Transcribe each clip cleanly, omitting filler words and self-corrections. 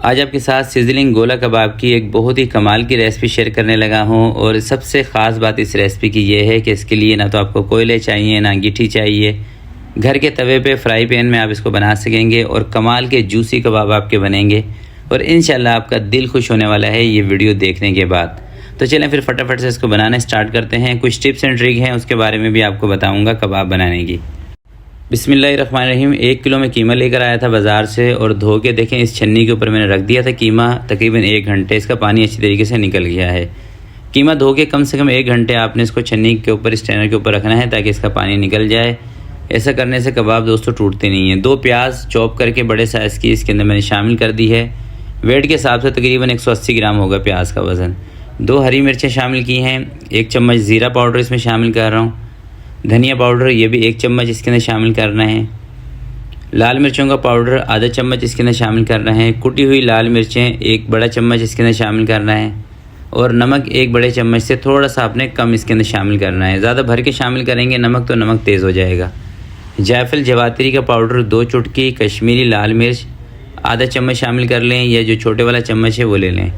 आज आपके साथ सिजलिंग गोला कबाब की एक बहुत ही कमाल की रेसिपी शेयर करने लगा हूं। और सबसे ख़ास बात इस रेसिपी की ये है कि इसके लिए ना तो आपको कोयले चाहिए ना अंगीठी चाहिए। घर के तवे पे फ्राई पैन में आप इसको बना सकेंगे और कमाल के जूसी कबाब आपके बनेंगे और इंशाल्लाह आपका दिल खुश होने वाला है ये वीडियो देखने के बाद। तो चलें फिर फटाफट से इसको बनाना स्टार्ट करते हैं। कुछ टिप्स एंड ट्रिक हैं उसके बारे में भी आपको बताऊँगा कबाब बनाने की। बिस्मिल्लाहिर्रहमानिर्रहीम। 1 किलो में कीमा लेकर आया था बाज़ार से और धो के देखें इस छन्नी के ऊपर मैंने रख दिया था कीमा। तकरीबन 1 घंटे इसका पानी अच्छी तरीके से निकल गया है। कीमा धो के कम से कम 1 घंटे आपने इसको छन्नी के ऊपर स्ट्रेनर के ऊपर रखना है ताकि इसका पानी निकल जाए। ऐसा करने से कबाब दोस्तों टूटते नहीं हैं। 2 प्याज चॉप करके बड़े साइज़ की इसके अंदर मैंने शामिल कर दी है। वेट के हिसाब से तकरीबन 180 ग्राम होगा प्याज का वज़न। 2 हरी मिर्चें शामिल की हैं। 1 चम्मच ज़ीरा पाउडर इसमें शामिल कर रहा हूँ। धनिया पाउडर ये भी 1 चम्मच इसके अंदर शामिल करना है। लाल मिर्चों का पाउडर आधा चम्मच इसके अंदर शामिल करना है। कुटी हुई लाल मिर्चें 1 बड़ा चम्मच इसके अंदर शामिल करना है। और नमक 1 बड़े चम्मच से थोड़ा सा आपने कम इसके अंदर शामिल करना है। ज़्यादा भर के शामिल करेंगे नमक तो नमक तेज़ हो जाएगा। जायफल जवातरी का पाउडर 2 चुटकी। कश्मीरी लाल मिर्च आधा चम्मच शामिल कर लें या जो छोटे वाला चम्मच है वो ले लें।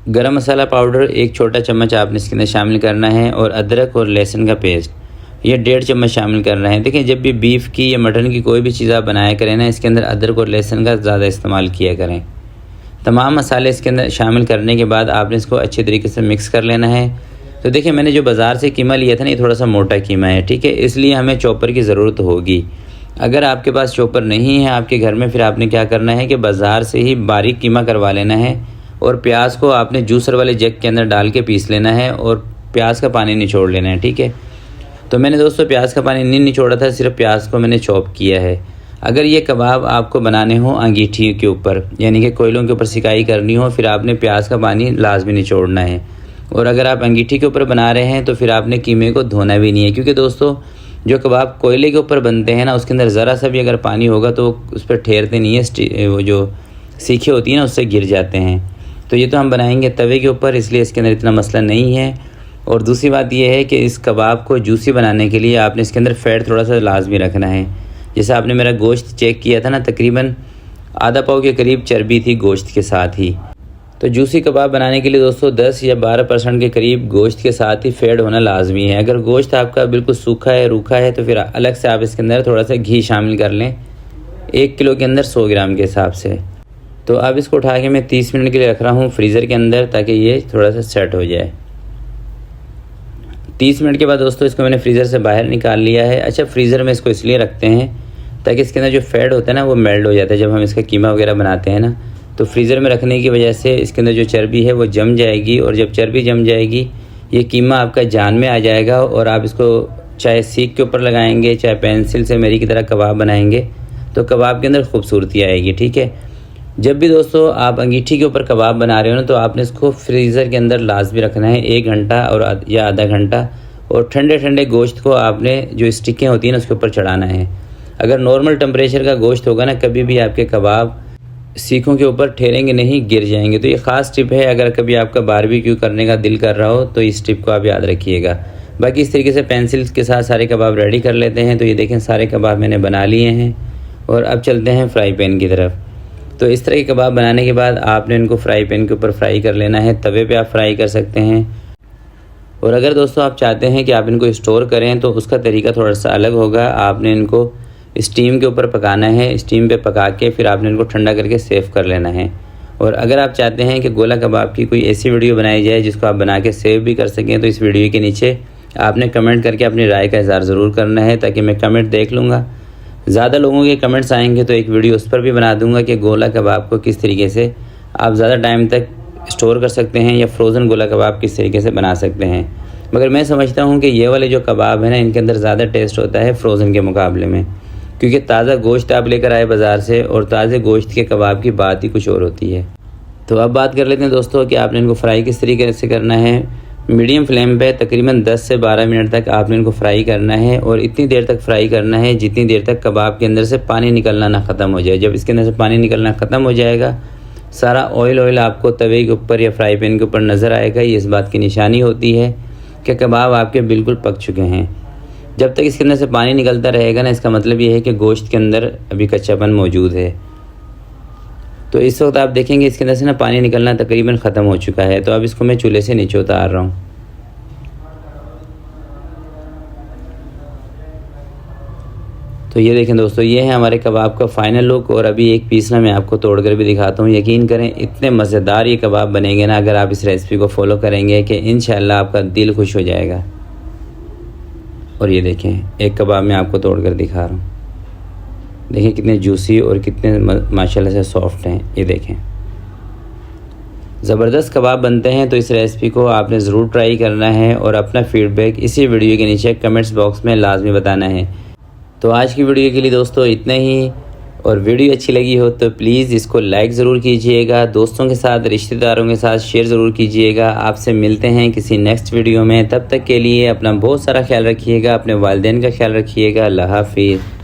गरम मसाला पाउडर 1 छोटा चम्मच आपने इसके अंदर शामिल करना है। और अदरक और लहसुन का पेस्ट ये 1.5 चम्मच शामिल करना है। देखिए जब भी बीफ की या मटन की कोई भी चीज़ आप बनाया करें ना इसके अंदर अदरक और लहसुन का ज़्यादा इस्तेमाल किया करें। तमाम मसाले इसके अंदर शामिल करने के बाद आपने इसको अच्छे तरीके से मिक्स कर लेना है। तो देखिए मैंने जो बाज़ार से कीमा लिया था ना ये थोड़ा सा मोटा कीमा है, ठीक है, इसलिए हमें चॉपर की ज़रूरत होगी। अगर आपके पास चॉपर नहीं है आपके घर में, फिर आपने क्या करना है कि बाज़ार से ही बारीक कीमा करवा लेना है और प्याज को आपने जूसर वाले जग के अंदर डाल के पीस लेना है और प्याज का पानी निचोड़ लेना है, ठीक है। तो मैंने दोस्तों प्याज का पानी नहीं निचोड़ा था, सिर्फ प्याज को मैंने चॉप किया है। अगर ये कबाब आपको बनाने हो अंगीठी के ऊपर यानी कि कोयलों के ऊपर सिकाई करनी हो फिर आपने प्याज का पानी लाजमी निचोड़ना है। और अगर आप अंगीठी के ऊपर बना रहे हैं तो फिर आपने कीमे को धोना भी नहीं है, क्योंकि दोस्तों जो कबाब कोयले के ऊपर बनते हैं ना उसके अंदर ज़रा सा भी अगर पानी होगा तो उस पर ठहरते नहीं है, वो जो सीखें होती हैं ना उससे गिर जाते हैं। तो ये तो हम बनाएंगे तवे के ऊपर इसलिए इसके अंदर इतना मसला नहीं है। और दूसरी बात यह है कि इस कबाब को जूसी बनाने के लिए आपने इसके अंदर फ़ैट थोड़ा सा लाजमी रखना है। जैसे आपने मेरा गोश्त चेक किया था ना तकरीबन आधा पाव के करीब चर्बी थी गोश्त के साथ ही। तो जूसी कबाब बनाने के लिए दोस्तों 10 या 12% के करीब गोश्त के साथ ही फ़ैट होना लाजमी है। अगर गोश्त आपका बिल्कुल सूखा है रूखा है तो फिर अलग से आप इसके अंदर थोड़ा सा घी शामिल कर लें। 1 किलो के अंदर 100 ग्राम के हिसाब से। तो अब इसको उठा के मैं 30 मिनट के लिए रख रहा हूँ फ्रीज़र के अंदर ताकि ये थोड़ा सा सेट हो जाए। 30 मिनट के बाद दोस्तों इसको मैंने फ्रीज़र से बाहर निकाल लिया है। अच्छा, फ्रीज़र में इसको इसलिए रखते हैं ताकि इसके अंदर जो फ़ैट होता है ना वो मेल्ट हो जाता है जब हम इसका कीमा वगैरह बनाते हैं ना। तो फ्रीज़र में रखने की वजह से इसके अंदर जो चर्बी है वो जम जाएगी और जब चर्बी जम जाएगी ये कीमा आपका जान में आ जाएगा और आप इसको चाहे सीख के ऊपर लगाएंगे चाहे पेंसिल से मेरी की तरह कबाब बनाएंगे तो कबाब के अंदर खूबसूरती आएगी, ठीक है। जब भी दोस्तों आप अंगीठी के ऊपर कबाब बना रहे हो ना तो आपने इसको फ्रीज़र के अंदर लाजमी रखना है 1 घंटा और या आधा घंटा। और ठंडे ठंडे गोश्त को आपने जो स्टिकें होती हैं ना उसके ऊपर चढ़ाना है। अगर नॉर्मल टेम्परेचर का गोश्त होगा ना कभी भी आपके कबाब सीखों के ऊपर ठहरेंगे नहीं, गिर जाएंगे। तो ये ख़ास टिप है, अगर कभी आपका बारबेक्यू करने का दिल कर रहा हो तो इस टिप को आप याद रखिएगा। बाकी इस तरीके से पेंसिल के साथ सारे कबाब रेडी कर लेते हैं। तो ये देखें सारे कबाब मैंने बना लिए हैं और अब चलते हैं फ्राई पैन की तरफ। तो इस तरह के कबाब बनाने के बाद आपने इनको फ्राई पैन के ऊपर फ्राई कर लेना है। तवे पे आप फ्राई कर सकते हैं। और अगर दोस्तों आप चाहते हैं कि आप इनको स्टोर करें तो उसका तरीका थोड़ा सा अलग होगा। आपने इनको स्टीम के ऊपर पकाना है। स्टीम पे पका के फिर आपने इनको ठंडा करके सेव कर लेना है। और अगर आप चाहते हैं कि गोला कबाब की कोई ऐसी वीडियो बनाई जाए जिसको आप बना के सेव भी कर सकें तो इस वीडियो के नीचे आपने कमेंट करके अपनी राय का इज़हार ज़रूर करना है ताकि मैं कमेंट देख लूँगा। ज़्यादा लोगों के कमेंट्स आएंगे तो एक वीडियो उस पर भी बना दूंगा कि गोला कबाब को किस तरीके से आप ज़्यादा टाइम तक स्टोर कर सकते हैं या फ्रोज़न गोला कबाब किस तरीके से बना सकते हैं। मगर मैं समझता हूँ कि ये वाले जो कबाब है ना इनके अंदर ज़्यादा टेस्ट होता है फ्रोज़न के मुकाबले में, क्योंकि ताज़ा गोश्त आप लेकर आए बाज़ार से और ताज़े गोश्त के कबाब की बात ही कुछ और होती है। तो अब बात कर लेते हैं दोस्तों कि आपने इनको फ्राई किस तरीके से करना है। मीडियम फ्लेम पे तकरीबन 10 से 12 मिनट तक आपने इनको फ्राई करना है और इतनी देर तक फ्राई करना है जितनी देर तक कबाब के अंदर से पानी निकलना ना ख़त्म हो जाए। जब इसके अंदर से पानी निकलना ख़त्म हो जाएगा सारा ऑयल आपको तवे के ऊपर या फ्राई पैन के ऊपर नज़र आएगा। ये इस बात की निशानी होती है कि कबाब आपके बिल्कुल पक चुके हैं। जब तक इसके अंदर से पानी निकलता रहेगा ना इसका मतलब ये है कि गोश्त के अंदर अभी कच्चापन मौजूद है। तो इस वक्त आप देखेंगे इसके अंदर से ना पानी निकलना तकरीबन ख़त्म हो चुका है। तो अब इसको मैं चूल्हे से नीचे उतार रहा हूँ। तो ये देखें दोस्तों, ये है हमारे कबाब का फ़ाइनल लुक। और अभी एक पीस ना मैं आपको तोड़कर भी दिखाता हूँ। यकीन करें इतने मज़ेदार ये कबाब बनेंगे ना अगर आप इस रेसिपी को फॉलो करेंगे कि इंशाल्लाह आपका दिल खुश हो जाएगा। और ये देखें एक कबाब मैं आपको तोड़कर दिखा रहा हूँ। देखें कितने जूसी और कितने माशाल्लाह से सॉफ्ट हैं। ये देखें ज़बरदस्त कबाब बनते हैं। तो इस रेसिपी को आपने ज़रूर ट्राई करना है और अपना फ़ीडबैक इसी वीडियो के नीचे कमेंट्स बॉक्स में लाजमी बताना है। तो आज की वीडियो के लिए दोस्तों इतना ही। और वीडियो अच्छी लगी हो तो प्लीज़ इसको लाइक ज़रूर कीजिएगा, दोस्तों के साथ रिश्तेदारों के साथ शेयर ज़रूर कीजिएगा। आपसे मिलते हैं किसी नेक्स्ट वीडियो में। तब तक के लिए अपना बहुत सारा ख्याल रखिएगा, अपने वालिदैन का ख्याल रखिएगा। अल्लाह हाफ़िज़।